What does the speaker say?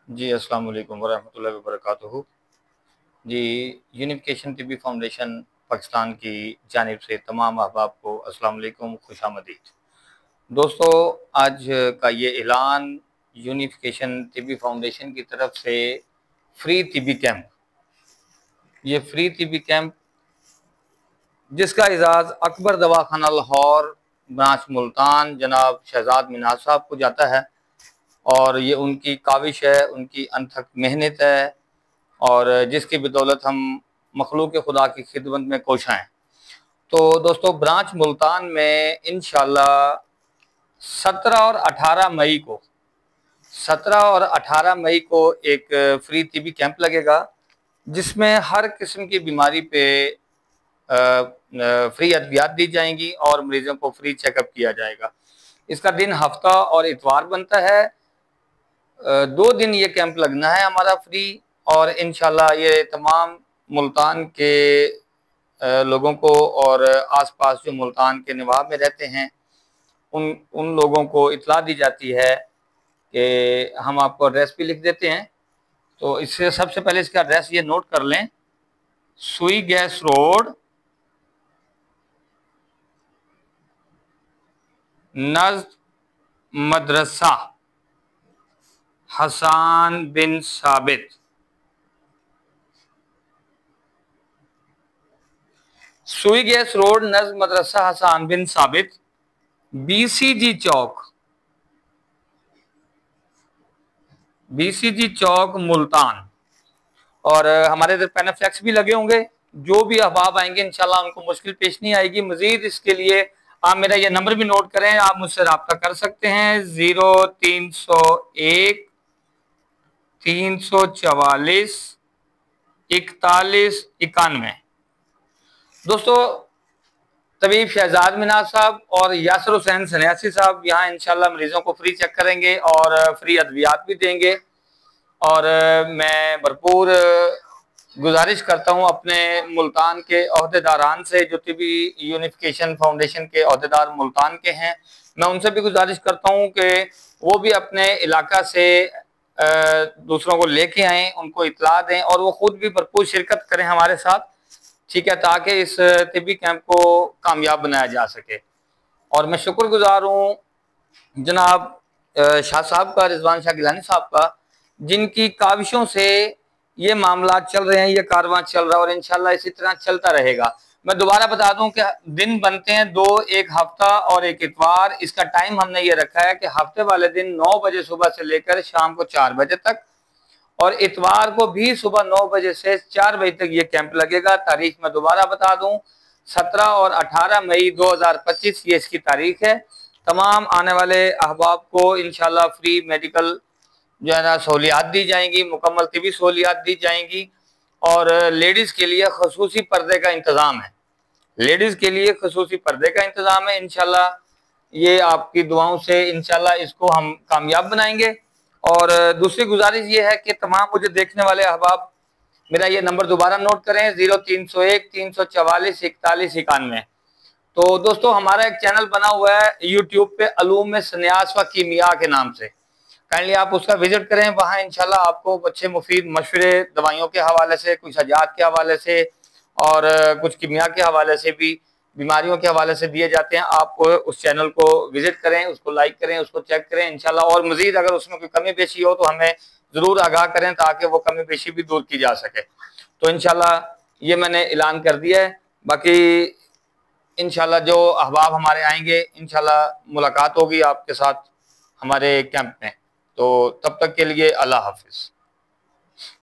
जी, अस्सलाम वालेकुम वरहमतुल्लाहि वबरकातुहू। जी, यूनिफिकेशन तिब्बी फाउंडेशन पाकिस्तान की जानिब से तमाम अहबाब को अस्सलाम वालेकुम, खुशामदीद। दोस्तों, आज का ये ऐलान यूनिफिकेशन तिब्बी फाउंडेशन की तरफ से फ्री तिब्बी कैंप, ये फ्री तिब्बी कैंप जिसका इजाज़ अकबर दवाखाना लाहौर ब्रांच मुल्तान जनाब शहजाद मिनाज साहब को जाता है, और ये उनकी काविश है, उनकी अनथक मेहनत है, और जिसकी बदौलत हम मखलूक खुदा की खिदमत में कोशां हैं। तो दोस्तों, ब्रांच मुल्तान में इंशाल्लाह 17 और 18 मई को 17 और 18 मई को एक फ्री टीबी कैंप लगेगा, जिसमें हर किस्म की बीमारी पे फ्री अद्वियात दी जाएंगी और मरीजों को फ्री चेकअप किया जाएगा। इसका दिन हफ्ता और इतवार बनता है। 2 दिन ये कैंप लगना है हमारा फ्री, और इंशाल्लाह ये तमाम मुल्तान के लोगों को और आसपास जो मुल्तान के नवाब में रहते हैं उन लोगों को इतला दी जाती है कि हम आपको एड्रेस भी लिख देते हैं। तो इससे सबसे पहले इसका एड्रेस ये नोट कर लें। सुई गैस रोड, नज़्द मदरसा हसन बिन साबित, सुई गैस रोड, नज़्द मदरसा हसन बिन साबित, बीसीजी चौक, बीसीजी चौक मुल्तान। और हमारे इधर पेनाफ्लेक्स भी लगे होंगे। जो भी अहबाब आएंगे इंशाल्लाह उनको मुश्किल पेश नहीं आएगी। मजीद इसके लिए आप मेरा ये नंबर भी नोट करें, आप मुझसे रब्ता कर सकते हैं 0301 344 4191। दोस्तों, तबीब शहजाद मिनाज साहब और यासर हुसैन सन्यासी साहब यहाँ इंशाल्लाह मरीजों को फ्री चेक करेंगे और फ्री अद्वियात भी देंगे। और मैं भरपूर गुजारिश करता हूँ अपने मुल्तान के अहदेदारान से, जो तिब्बी यूनिफिकेशन फाउंडेशन के अहदेदार मुल्तान के हैं, मैं उनसे भी गुजारिश करता हूँ कि वो भी अपने इलाका से दूसरों को लेके आएँ, उनको इतला दें और वो खुद भी भरपूर शिरकत करें हमारे साथ, ठीक है, ताकि इस तिब्बी कैंप को कामयाब बनाया जा सके। और मैं शुक्रगुजार हूँ जनाब शाह साहब का, रिजवान शाह गिलानी साहब का, जिनकी काविशों से ये मामला चल रहे हैं, ये कारवां चल रहा है और इंशाल्लाह इसी तरह चलता रहेगा। मैं दोबारा बता दूं कि दिन बनते हैं 2, एक हफ्ता और एक इतवार। इसका टाइम हमने ये रखा है कि हफ्ते वाले दिन 9 बजे सुबह से लेकर शाम को 4 बजे तक, और इतवार को भी सुबह 9 बजे से 4 बजे तक ये कैंप लगेगा। तारीख मैं दोबारा बता दूं, 17 और 18 मई 2025 ये इसकी तारीख है। तमाम आने वाले अहबाब को इंशाल्लाह फ्री मेडिकल जो है ना सहूलियात दी जाएंगी, मुकम्मल तिबी सहूलियात दी जाएंगी। और लेडीज़ के लिए खसूसी पर्दे का इंतज़ाम है, लेडीज़ के लिए खसूसी पर्दे का इंतज़ाम है। इंशाल्लाह ये आपकी दुआओं से इंशाल्लाह इसको हम कामयाब बनाएंगे। और दूसरी गुजारिश ये है कि तमाम मुझे देखने वाले अहबाब मेरा ये नंबर दोबारा नोट करें 0301 344 4191। तो दोस्तों, हमारा एक चैनल बना हुआ है यूट्यूब पे अलूम सन्यास व कीमिया के नाम से, काइंडली आप उसका विजिट करें। वहाँ इंशाल्लाह आपको अच्छे मुफीद मशवरे दवाइयों के हवाले से, कुछ हजात के हवाले से और कुछ कीमिया के हवाले से भी, बीमारियों के हवाले से दिए जाते हैं। आप उस चैनल को विजिट करें, उसको लाइक करें, उसको चेक करें इंशाल्लाह। और मजीद अगर उसमें कोई कमी पेशी हो तो हमें ज़रूर आगाह करें ताकि वो कमी पेशी भी दूर की जा सके। तो इंशाल्लाह ये मैंने ऐलान कर दिया है। बाकी इंशाल्लाह जो अहबाब हमारे आएंगे इंशाल्लाह मुलाकात होगी आपके साथ हमारे कैंप में। तो तब तक के लिए अल्लाह हाफिज़।